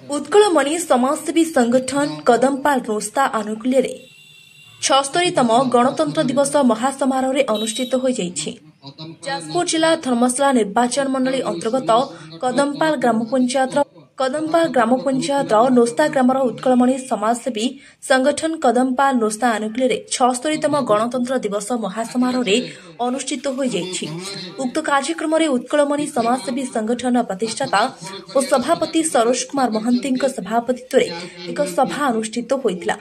उत्कलमणि समाजसेवी संगठन कदमपाल रोस्ता आनुकूल्य 76तम गणतंत्र दिवस महासमारोह अनुष्ठित हो जाजपुर जिला धर्मशाला निर्वाचन मंडली अंतर्गत कदमपाल ग्राम पंचायत नोस्ता ग्रामर उत्कलमणि समाजसेवी संगठन कदमपाल नोस्ता आनुकूल्य 76तम गणतंत्र दिवस महासमारोह अनुष्ठित हो उक्त कार्यक्रम में उत्कलमणि समाजसेवी संगठन प्रतिष्ठाता और सभापति सरोज कुमार महंती सभापतित्व एक सभा अनुष्ठित होता।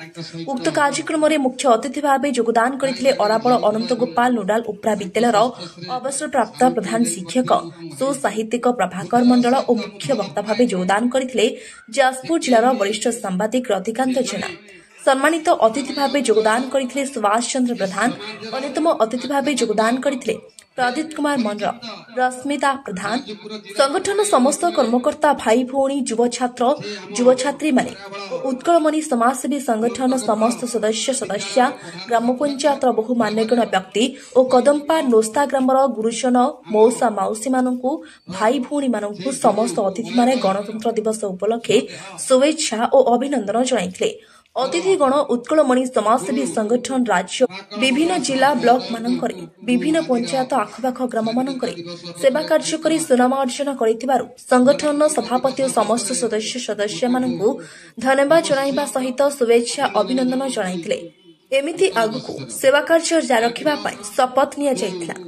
उक्त कार्यक्रम में मुख्य अतिथि भाव योगदान करते अरापड़ अनंत गोपाल नोडाल उपरा विद्यालय अवसरप्राप्त प्रधान शिक्षक सुसाहित्यिक प्रभाकर मंडल और मुख्य वक्ता भाव योगदान करते जाजपुर जिलार वरिष्ठ सांबादिक रतिकांत जेना। सम्मानित अतिथि भाव योगदान करते सुभाष चंद्र प्रधान, अन्यतम अतिथि भाव योगदान करते प्रदीप कुमार मंडल, रश्मिता प्रधान, संगठन समस्त कर्मकर्ता भाई भौणी युव छात्र युव छात्री माने उत्कलमणि समाजसेवी संगठन समस्त सदस्य ग्राम पंचायत बहु मान्यगण व्यक्ति और कदमपाल नोस्ता ग्रामर गुरुजन मौसा मौसी मानू भाई भौणी मानू समस्त अतिथि माने गणतंत्र दिवस उपलक्षे शुभेच्छा और अभिनंदन जणाइथिले। अतिथिगण उत्कलमणि समाजसेवी संगठन राज्य विभिन्न जिला ब्लॉक मानकरे विभिन्न पंचायत आखपाख ग्राम मानकरे सेवा कार्य करी सुनाम अर्जन करिथिबारु संगठन सभापति और समस्त सदस्य मानकु धन्यवाद जणाइबा सहित शुभेच्छा अभिनंदन जणाइथिले। एमिति आगुकु सेवा कार्य जारी रखिबा पई शपथ निया जाइथिला।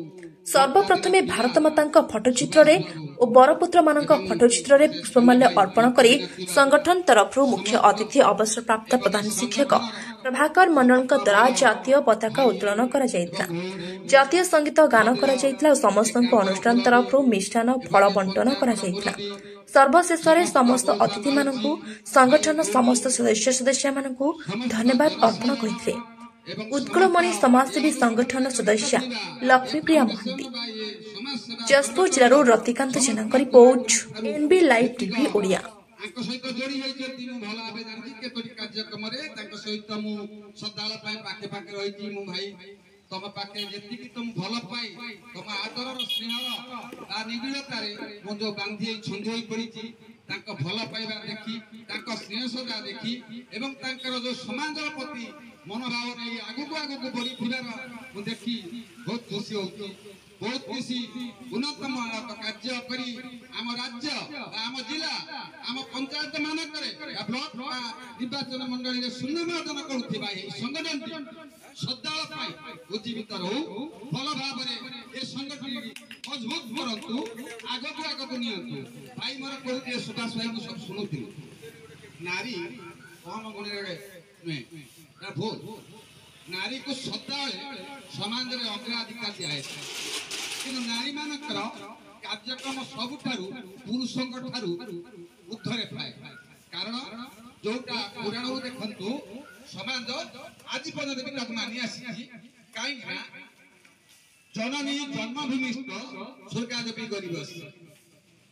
सर्वप्रथमे भारत माता फटोचित्र और बरपुत्र मान फटोचित्र पुष्पमाल्य अर्पण कर संगठन तरफ मुख्य अतिथि अवसरप्राप्त प्रधान शिक्षक प्रभाकर मंडल द्वारा जातीय पताका उत्तोलन कर जातीय संगीत गान कर समस्त अनुष्ठान तरफ मिष्टान फल बंटन कर सर्वशेष समस्त अतिथि मानू संगठन समस्त सदस्य मानू धन्यवाद अर्पण करते। उत्कलमणि समाजसेवी संगठन सदस्य लक्ष्मीप्रिया महंती, जाजपुर जिलार Ratikanta Jena report NB live TV Odia. तुम पाखे जी तुम भल पाई तुम आदर स्नेह निबिड़तारे मो जो बांधी छंदी पड़ी भल पाइबा देखी स्नेह सदा देखी एवं जो समाज प्रति मनोभाव नहीं आगू आगू बढ़ी देखी बहुत खुशी होती बहुत खुशी उन्नतम कार्य करी आम राज्य आम जिला आम पंचायत मानक ब्लॉक निर्वाचन मंडली सुनाम अर्जन करुवा संगठन श्रद्धा उज्जीवित रहू भल भाव में संगठन मजबूत करूँ आगक आगक नि भाई मोर कहते सुभाष भाई सब शुणुती नारी कम गुण नुहे भूल नारी को सदा समाज में अग्राधिकार दिखाए कि नारी मानकर कार्यक्रम सबुठार पुरुषों ऊर्धरे थाए कारण जोटा पुराण देखु समाज आज पर्यटन भी मानि आसी कहीं जननी जन्मभूमिस्थ स्वर्गादेवी गरीब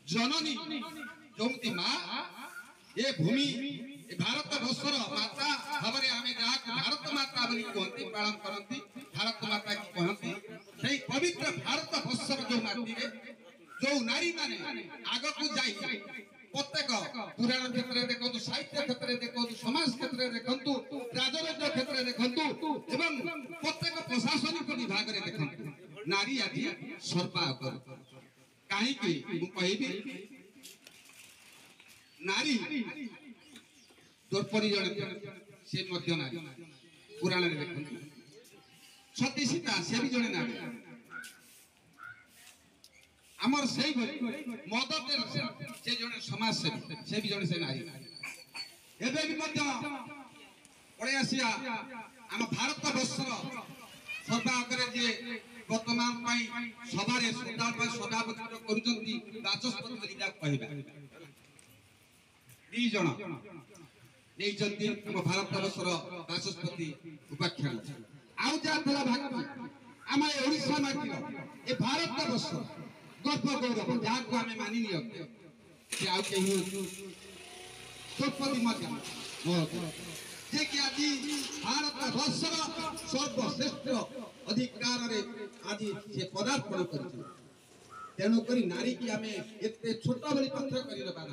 जननी जमती माँ ये भूमि भारत वर्षर माता भाव आम जहाँ भारत माता कहते पालन करती भारत माता की कहती से पवित्र भारत वर्षर जो माटी जो नारी माने आग को जाई प्रत्येक पुराण क्षेत्र में देखु साहित्य क्षेत्र में देखु समाज क्षेत्र में देखु राजनीति क्षेत्र में देखु एवं प्रत्येक प्रशासनिक विभाग में देखु नारी आज सर्वागर कहीं कहबी नारी द्रौपदी जड़े से नारी पुराण में देखते सती सीता से भी जड़े नारी आमर से मदर से जड़े समाज सेवी से भी जड़े से नारी एवं भी पड़े आसिया आम भारत वर्षर सर्वागर जी वर्तमान सभा सभापतित्व करुचंती कहवा दी जन नहीं भारत वर्षर बाचस्पति उपाख्यान आउ जहाँ भाग आम ओडिशा माटी ए भारत वर्ष गर्व गौरव जहाँ को आम मानि द्रौपदी जे कि आज भारत वर्षर सर्वश्रेष्ठ अधिकार आज से पदार्पण कर तेणुक नारी की आम एत छोट बड़ी कथा कर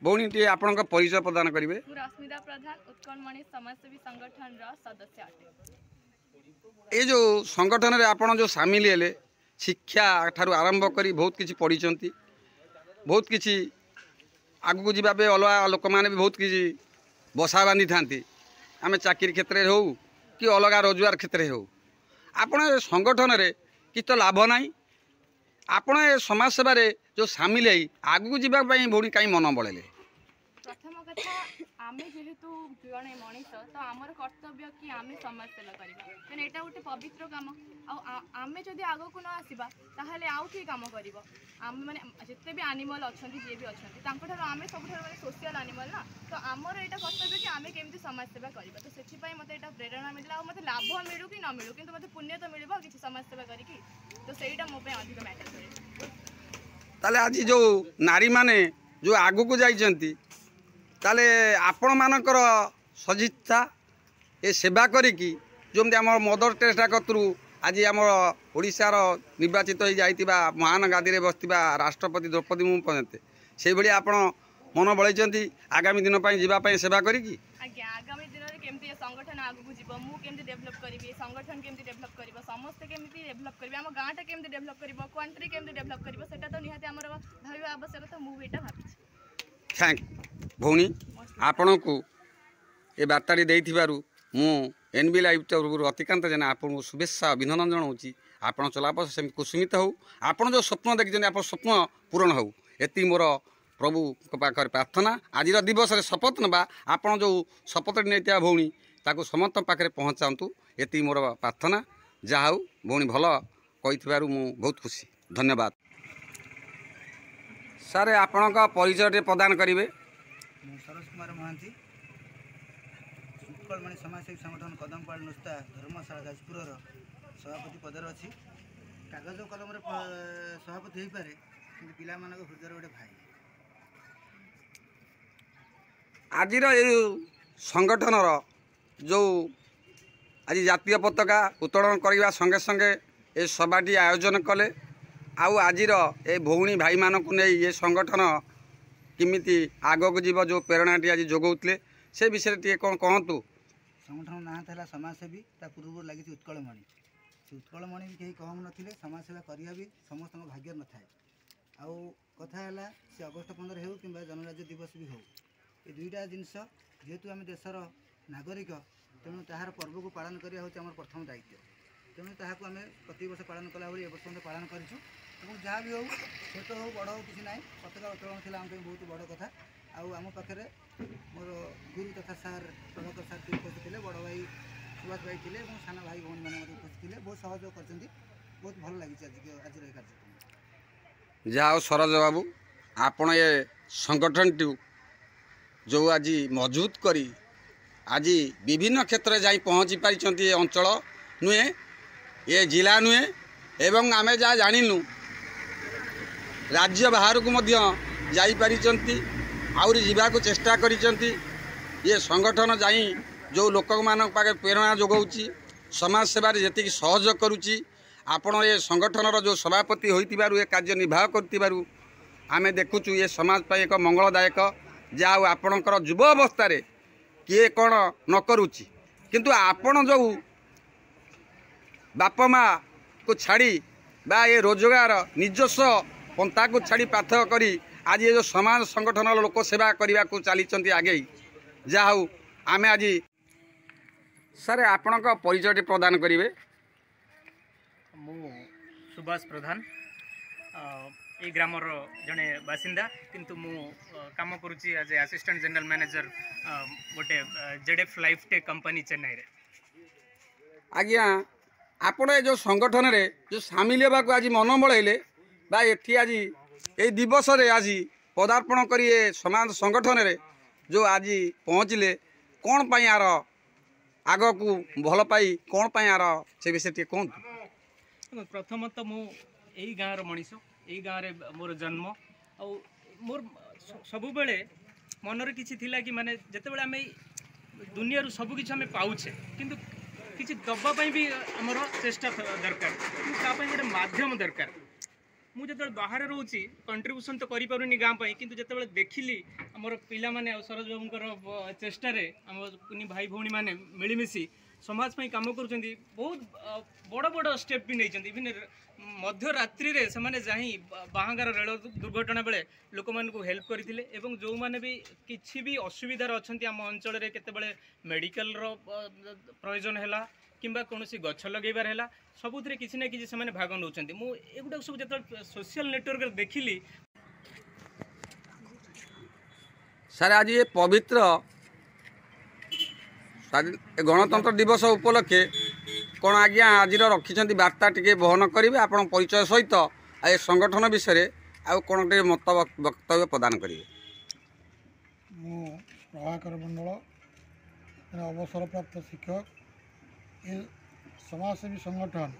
भौणी टी आपन परिचय प्रदान करेंगे। रश्मिता प्रधान उत्कलमणि समाजसेवी संगठन सदस्य अटे। ये जो संगठन रे आपन जो सामिल हेले शिक्षा ठारू आरंभ करी बहुत किसी पढ़ी बहुत किसी आगू जावाई अलग लोक मैंने भी बहुत किसी बसा बांधि था आम चाकरी क्षेत्र में हो कि अलग रोजगार क्षेत्र में हो आपण संगठन रे कि तो लाभ ना आपण समाज सेवा जो सामिल है आगू जावाई भौणी कहीं मन बड़े प्रथम कथा आमे जेहेतु जड़े मनीष तो आमर कर्तव्य कि आमे समाज सेवा करवा कहना यहाँ गोटे पवित्र काम आमे जदि आग को न आसवा ताहले आउ किए काम कर मैंने जिते भी एनिमल अच्छा जी भी अच्छा आम सब मैंने सोशल एनिमल ना तो आमर यहाँ कर्तव्य कि आमे केमती समाज सेवा करवा तो से मत यहाँ प्रेरणा मिलला मत लाभ मिलू कि न मिलू कि मत पुण्य तो मिल कि समाज सेवा करी तो सहीटा मो अधिक मैटर करे। ताले आज जो नारी माने जो आगू को जाइछंती ताले आपण मानकर सजिता ए सेवा करिकी जमती आम मदर टेरेसा कतरू आज आम ओडिशार निर्वाचित हो जाइतिबा महान गादी रे बसतिबा राष्ट्रपति द्रौपदी मुर्मू पर्यंत से भली आपण मन बळैछंती आगामी दिन पई जीवा पई सेवा करिकी। आज्ञा आगामी दिन रे केमती संगठन आगू जीव मु केमती डेवलप करिवि संगठन केमती डेवलप करिवो समस्त केमती डेवलप करिवि आम गाँटा केमती डेवलप करिवो कंट्री केमती डेवलप करिवो सेटा तो निहाती हमर भाबिबा आवश्यक तो मु एटा भाबिछि। थैंक भौणी आपण को ये बार्ताटी देथिबारु मु एनबी लाइव तरफ अतिकांत जेना आपन शुभेच्छा अभिनंदन जनाऊँगी। आपण चलापथ सेम कुसुमित हो आपण जो स्वप्न देखिए आप स्वप्न पूरण हो एति मोर प्रभु पाखे प्रार्थना। आज दिवस शपथ नवा आपण जो शपथ नहीं भौणी ताकू समस्त पाखे पहुँचातु एति मोर प्रार्थना। जहा हो भौणी भल कही मु बहुत खुशी धन्यवाद। सारे आपण परिचय प्रदान करेंगे। सरोज कुमार महांती उत्कलमणि समाजसेवी संगठन कदमपाल नुस्ता धर्मशाला जाजपुर सभापति पदर अच्छी कागज कलम सभापति हो पारे कि पिला हृदय गोटे भाई आज संगठन जो आज जातीय पताका उत्तोलन करने संगे संगे ये सभाटी आयोजन कले आउ आज ए भौणी भाई मानक नहीं ये संगठन किमिति आगक जीव जो प्रेरणाटी आज जोगौले से विषय टे कौन कहतु। संगठन ना था समाजसेवी पूर्व लगी उत्कलमणि से उत्कलमणि भी कहीं कहम नथिले समाजसेवा करिया भी समस्त भाग्य न थाए आउ कथा है से अगस्ट 15 हो कि जनराज्य दिवस भी हो ये दुईटा जिनस जेहेतु आम देशर नागरिक तेणु ताहार पर्व को पालन करिया होचे हमर प्रथम दायित्व तेणु ताहाको आम प्रति वर्ष पालन कला भाई ए वर्ष पालन करूँ जहाँ भी हो छोट हो बड़ हो किसी ना पताका उत्तोलन थी आम बहुत बड़ कथा आम पाखे मोर गुरु तथा सार प्रभाकर सार उपस्थित थे बड़ भाई सुभाष भाई थे साना भाई भौणी मैंने उपस्थित थे बहुत सहयोग कर बहुत भल लगी आज कार्यक्रम। जहाँ सरोज बाबू आपण ये संगठन जो आज मजबूत करी आज विभिन्न क्षेत्र में जाई पहुँची पारी अंचल नुहे ये जिला नुहे एवं आमे जहाँ जानिनु राज्य बाहर को मध्य जाई पारिचंती आउरी जीवा को चेष्टा करिचंती ये संगठन जाई जो लोक मान पाखे प्रेरणा जोगाऊँगी समाज सेवा जी सहयोग करुच्ची आपण ये संगठन जो सभापति होइतिबारु ये कार्य निर्वाह करतिबारु आमे देखुचु ये समाज पाई एक मंगलदायक जहाँ आपणकर युव अवस्था किए कौन न करुच्ची किंतु आपण जो बापा माँ को छाड़ी बा ये रोजगार निजस्व पंथा को छाड़ी पाथक करी आज ये जो समाज संगठन लोक सेवा करने को चली आगे जहा आम आज सर आपण परिचय प्रदान करेंगे। मु सुभाष प्रधान ये ग्रामर जड़े बासिंदा किंतु मु काम करुच्ची as a assistant general manager गोटे जेडेफ लाइफ टेक कंपनी चेन्नई रे। आज्ञा आपण जो संगठन रे जो सामिल होगा आज मन बढ़े बा एठी आज ये दिवस रे आज पदार्पण करिए समाज संगठन रे जो आज पहुँचले कौन पाई यार आग को भल पाई कौन पाई यार से विषय टे कहतु। प्रथमतः मु यही गाँव मनीष यही गाँव रे मोर जन्म आ मोर सब बेले मनरे किछि थिला कि माने जते बेले आमे दुनिया रू सब किछि आमे पाउछे किंतु किछि दबा पई भी हमर चेष्टा दरकार ता पई गोटे माध्यम दरकार मुझे बाहर रोचे कंट्रीब्यूशन तो करें गाँ किंतु जिते देखिली आमर पिला माने सरोज बाबूर चेष्टा आम कुनी भाई भौणी मैंने मिलमिशि समाज पर कम कर बहुत बड़ बड़ स्टेप भी नहीं इवन मध्य रात्रि रे से माने जाही बाहांगार रेल दुर्घटना बेले लोक मान हेल्प करते जो मैंने भी किसी भी असुविधार अच्छा आम अंचल केतबेले मेडिकल प्रयोजन है किंबा कौन गछ लगेबार है सबुथ किसी ना किसी से भाग नौ मुझे सब जो सोशल नेटवर्क देखिली। सर आज ये पवित्र गणतंत्र दिवस उपलक्षे कौन आज्ञा आज रखिंट वार्ता टी बहन करेंगे आप परिचय सहित ए संगठन विषय आउ कौन टे मत वक्तव्य प्रदान करेंगे। प्रभाकर मंडल अवसर प्राप्त शिक्षक ये समाजसेवी संगठन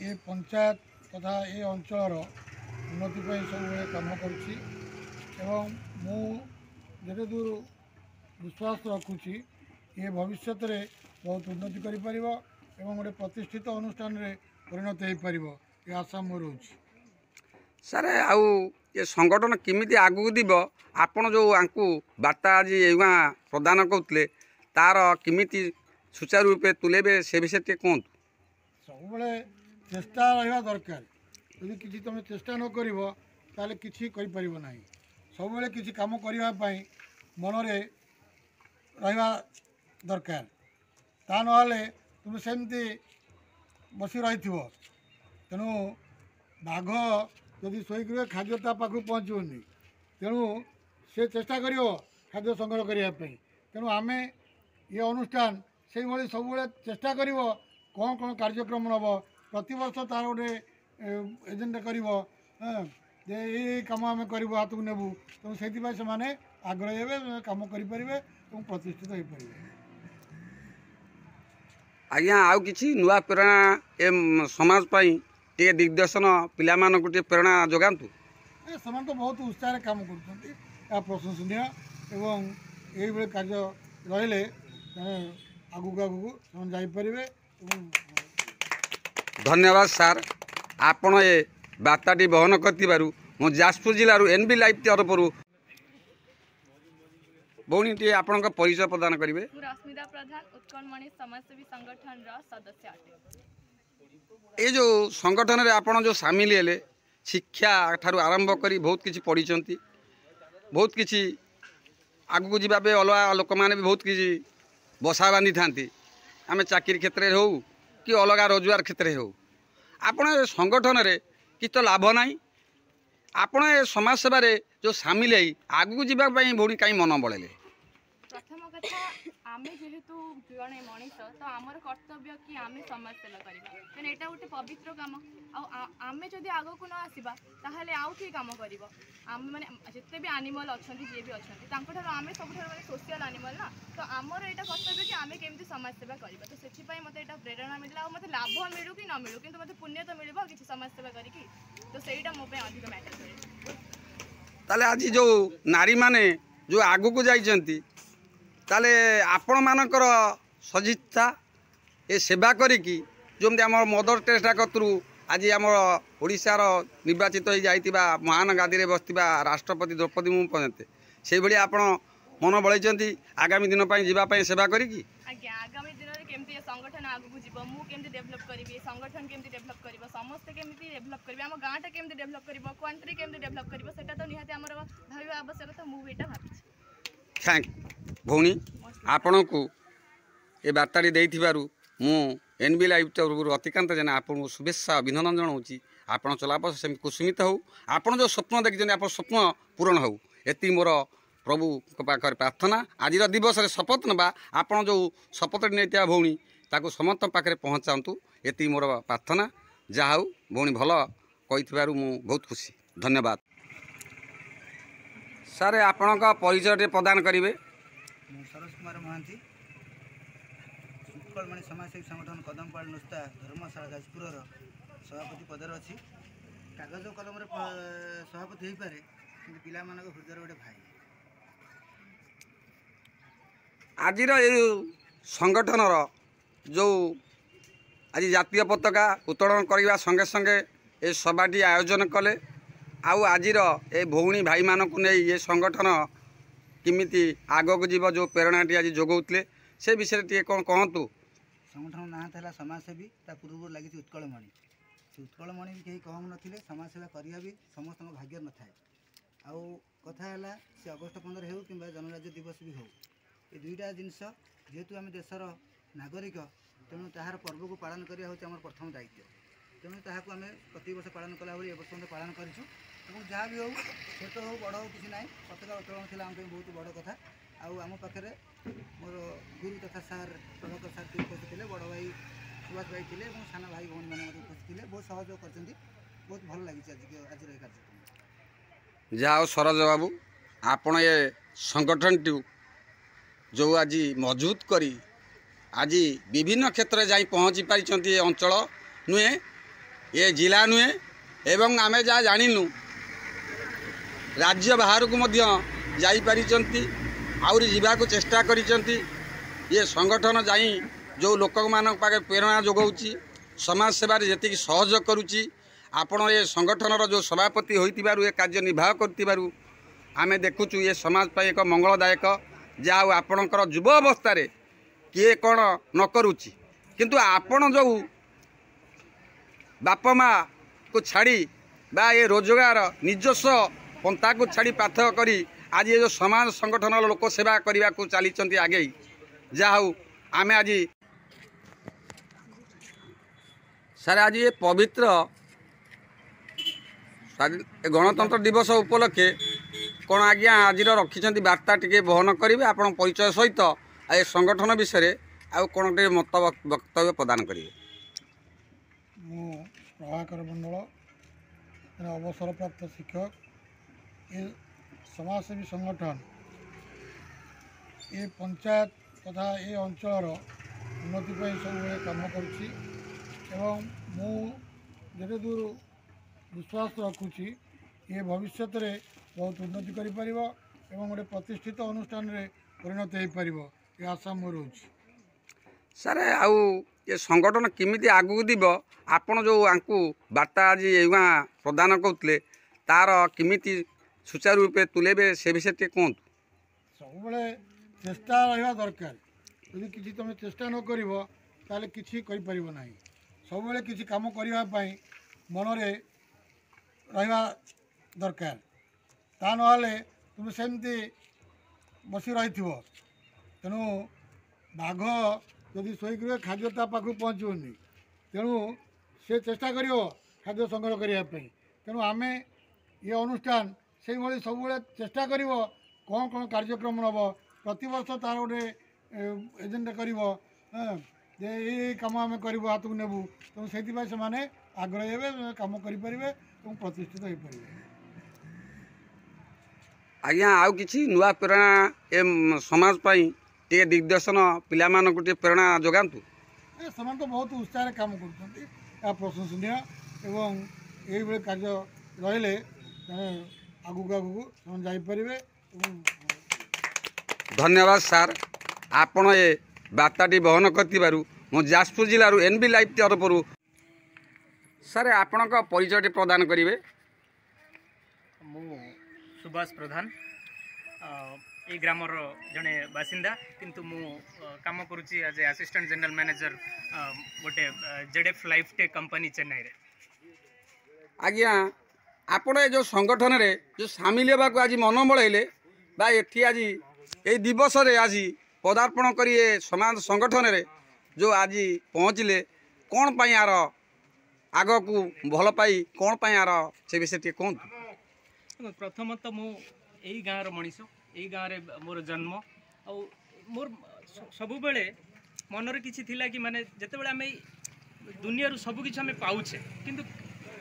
ये पंचायत तथा ये अंचल उन्नति सब काम करुच्ची जिते दूर विश्वास रखुची ये भविष्य में बहुत उन्नति कर गोटे प्रतिष्ठित अनुष्ठान रे परिणत हो पार ये आशा मोर रोच। सर आउ ये संगठन किमिति आगू दिव आपण जो आंकु वार्ता आज युवा प्रदान करते तार किमिति सुचारू रूपे तुलेबे से विषय टे कहतु। सब चेष्टा रहा दरकार यदि किसी तुम चेष्टा न कर ताले किसी कर ना सब किसी काम करने मन में रहा दरकार ता ना तुम सेमती बसी रही तेणु बाघ जदि शोक खाद्य ता पाख पहुँचनी तेणु से चेष्टा कर खाद्य संग्रह करने तेणु आम ये अनुष्ठान से भाई सब चेष्टा कर कौन कौन कार्यक्रम नब प्रति वर्ष तार गोटे एजेंडा कर कम आम करूँ हाथ को नेबू तेणु से आग्रही हे कम करेंगे और प्रतिष्ठित हो पारे। आज्ञा आउ किसी नुआ प्रेरणा ए समाज पाई टे दिग्दर्शन पिला मानक टे प्रेरणा जगातु। से तो बहुत उत्साह काम कर प्रशंसनीय एवं ये कार्य रही आगू आगू जापरें। धन्यवाद सर आपण ए वार्ताटी बहन कर जाजपुर जिलूर एनबी लाइव तरफ भौणी टी आपण परिचय प्रदान करेंगे। रश्मिता प्रधान उत्कलमणि समाजसेवी संगठन सदस्य ये जो संगठन रे आपण जो सामिल हेले शिक्षा ठारू आरंभ करी बहुत किसी पढ़ी बहुत किसी आगू जावाई अलग लोक मैंने भी बहुत किसी बसा बांधी था आम चाकरी क्षेत्र में हो कि अलग रोजगार क्षेत्र में हो आपण संगठन रे कि तो लाभ ना आपण समाज सेवार जो सामिल है आगू जावाई भौणी कहीं मन बड़े। प्रथम कथा आम जेहेतु जड़े मनीष तो आमर कर्तव्य कि आम समाज सेवा करवा तेना यहाँ गोटे पवित्र कम आम जदि आग को न आसवा ताहले आउ किए कम कर आम मैंने जिते भी एनिमल अच्छा जी भी अच्छा आम सब सोशल एनिमल ना तो आमर यहाँ कर्तव्य कि आम केमती समाज सेवा करवा तो से मत यहाँ प्रेरणा मिलला मत लाभ मिलू कि न मिलू कि मत पुण्य तो मिल कि समाज सेवा करी तो सहीटा मो अधिक मैटर करे। ताले आज जो नारी माने जो आगू को जाइछंती ताले आपण मानकर सजिता ए सेवा करिकी जमती आम मदर टेरेसा कतरू आज आम ओडिशार निर्वाचित हो जाइतिबा महान गादी रे बसतिबा राष्ट्रपति द्रौपदी मुर्मू पर्यंत से भली आपण मन बळैचंती आगामी दिन पई जीवा पई सेवा करिकी। आज्ञा आगामी दिन रे केमती संगठन आगु जीवो मु केमती डेवलप करिवि संगठन केमती डेवलप करिवो समस्त केमती डेवलप करिवि आम गाँटा केमती डेवलप करिवो कंट्री केमती डेवलप करिवो सेटा तो निहाती हमर भाबिबा आवश्यक तो मु एटा भाबिछि। थैंक भौणी आपण को ये वार्ताटी देइथिबारु मु एनबी लाइव तरफ अतिकांत जेना आपन शुभेच्छा अभिनंदन जनाऊँगी। आपण चलापथ से कुसुमित हो आपण जो स्वप्न देखिए आप स्वप्न पूरण हो एति मोर प्रभु पाखर प्रार्थना। आज दिवस शपथ नवा आपण जो शपथ नहीं भौणी ताकू समस्त पाखे पहुँचातु एति मोर प्रार्थना। जहा हो भौणी भल कही मु बहुत खुशी धन्यवाद। सर आपण परिचय प्रदान करेंगे। सरोज कुमार महांती उत्कलमणि समाजसेवी संगठन कदमपाड़ नुस्ता धर्मशाला जाजपुर सभापति पदर अच्छी कागज कलम सभापति हो पारे कि पिला हृदय गोटे भाई। आज संगठन जो आज जातीय पताका उत्तोलन करने संगे संगे ए सभाटी आयोजन कले आउ आजिर ए भौणी भाई मानक नहीं ये संगठन किमिति आगक जीव जो प्रेरणाटी आज जोगौले से विषय टे कौन कहतु। संगठन ना था समाजसेवी ता पूर्व लगी उत्कलमणि से उत्कलमणि भी कहीं कहूँ नथिले समाजसेवा करिया भी समस्त भाग्य न थाए आउ कथा है से अगस्ट 15 हो कि जनराज्य दिवस भी हो ये दुईटा जिनस जेहेतु आम देशर नागरिक तेणु ताहार पर्व को पालन करिया होची हमर प्रथम दायित्व तेणु ताहाको आम प्रति वर्ष पालन कला भाई ए वर्ष पालन करूँ जहाँ भी हो छोट हो बड़ हो किसी ना पताका उत्तोलन थी आम बहुत बड़ कथा आम पाखे मोर गुरु तथा सार प्रभाकर सार उपस्थित थे बड़ भाई सुभाष भाई थे सान भाई भौणी मैंने उपस्थित थे बहुत सहयोग कर बहुत भल लगी आज कार्यक्रम। जाओ सरोज बाबू आपण ये संगठन जो आज मजबूत करी आज विभिन्न क्षेत्र जाई पहुँची पारी अंचल नुहे ये जिला नुहे एवं आम जहाँ जानिनु राज्य बाहर को मध्य जाई पारी आउरी जीवाको चेष्टा करिसेंती ये संगठन जाई जो लोक मान पाखे प्रेरणा जोगाउची समाज सेवार जेतिक सहयोग करुची आपण ये संगठन जो सभापति होइतिबारु ये कार्य निर्वाह करतिबारु आमे देखुचु ये समाज पाई एक मंगलदायक जहाँ आपणकर युव अवस्था किए कौन न करुची किंतु आपण जो बापा माँ को छाड़ी बा ये रोजगार निजस्व पंथा को छाड़ी पाथ करी आज ये जो समाज संगठन लोक सेवा करने को चली आगे जहाँ आम आज सारे आज ये पवित्र गणतंत्र दिवस उपलक्षे कौन आज्ञा आज रखी वार्ता टी बहन करेंगे आप परिचय सहित ये संगठन विषय आउ कौन टे मत वक्तव्य प्रदान करेंगे। प्रभाकर मंडल अवसर प्राप्त शिक्षक ये समाजसेवी संगठन ये पंचायत तथा ये अंचल उन्नति सब काम करुच्ची एवं मु जेते दूर विश्वास रखुची ये भविष्य में बहुत उन्नति करें गोटे प्रतिष्ठित अनुष्ठान में परिणत हो पार ये आशा मोर रोच। सर आउ ये संगठन किमिति आगू दिव आपण जो आंकु वार्ता आज युवा प्रदान करते तार किमिति सुचारू रूपे तुलेबे से विषय टे कहतु। सब चेष्टा रहा दरकार यदि किसी तुम चेष्टा न कर किसी ना सब किसी काम करने मन रे रहा दरकार ता ना तुम सेमती बसी रही तेणु बाघ जदि शोक खाद्य ता पाखु पहुँचुनि तेणु से चेष्टा कर खाद्य संग्रह करने तेणु आम ये अनुष्ठान से भाई सब चेष्टा कर कौन कौन कार्यक्रम नब प्रति वर्ष तार गोटे एजेंडा कर कम आम करूँ हाथ को नेबू तेणु से आग्रह हे कम करें प्रतिष्ठित हो पारे। आज्ञा आउ किसी नुआ प्रेरणा ए समाज पाई टे दिग्दर्शन पिला मानक टे प्रेरणा जोगांतु। से तो बहुत उत्साह काम कर प्रशंसनीय एवं ये कार्य रहिले आगू आगू जापर। धन्यवाद सार आपण ये वार्ताटी बहन कर जाजपुर जिलूर एनबी लाइव तरफ सारे आपण परिचय प्रदान करेंगे। मु सुभाष प्रधान ये ग्रामर जड़े बासिंदा किंतु मु काम करुच्ची as a assistant general manager गोटे जेडेफ लाइफ टेक कंपनी चेन्नई रे। आज्ञा आपण जो संगठन रे जो सामिल होगा आज मन बड़े बा ये आज ये दिवस रे आज पदार्पण करिए समाज संगठन रे जो आज पहुँचले कौन पाई यार आग को भल पाई कौन पाई यार से विषय टे कहतु। प्रथमतः मु यही गाँव मनीष यही गाँव मोर जन्म आ मोर सब बेले मनरे किसी थिला कि माने जेतेबेले आमे दुनिया रू सब किछ आमे पाउछे किंतु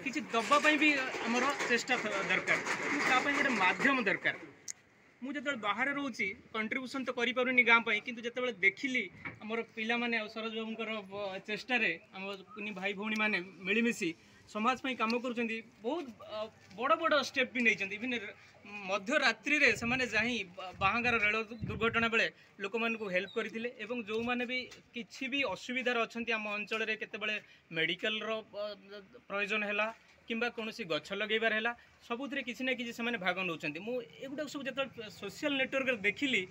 किसी दबापाई भी आमर चेष्टा दरकार तापाई गोटे माध्यम दरकार। मुझे बाहर रोची कंट्रीब्यूशन तो करि पारुनी गाँ पर किंतु जेतेबेले देखिली आमर पिला माने सरोज बाबूंकर चेष्टा रे आम कुनी भाई भौणी माने मिलीमिशी समाज पाई काम करुछंती बहुत बड़ बड़ स्टेप भी नहीं इवन मध्यरात्रि रे से माने जाही बाहांगार रेल दुर्घटना बेले लोक मान को हेल्प करथिले एवं जो माने भी किछि भी असुविधा अच्छी आम अंचल रे केतेबेले मेडिकल रो प्रयोजन हैला किंबा कौन गछ लगेबार है सबुथ किसी ना कि भाग नौ एगुड़ा सब जो सोशल नेटवर्क देखिली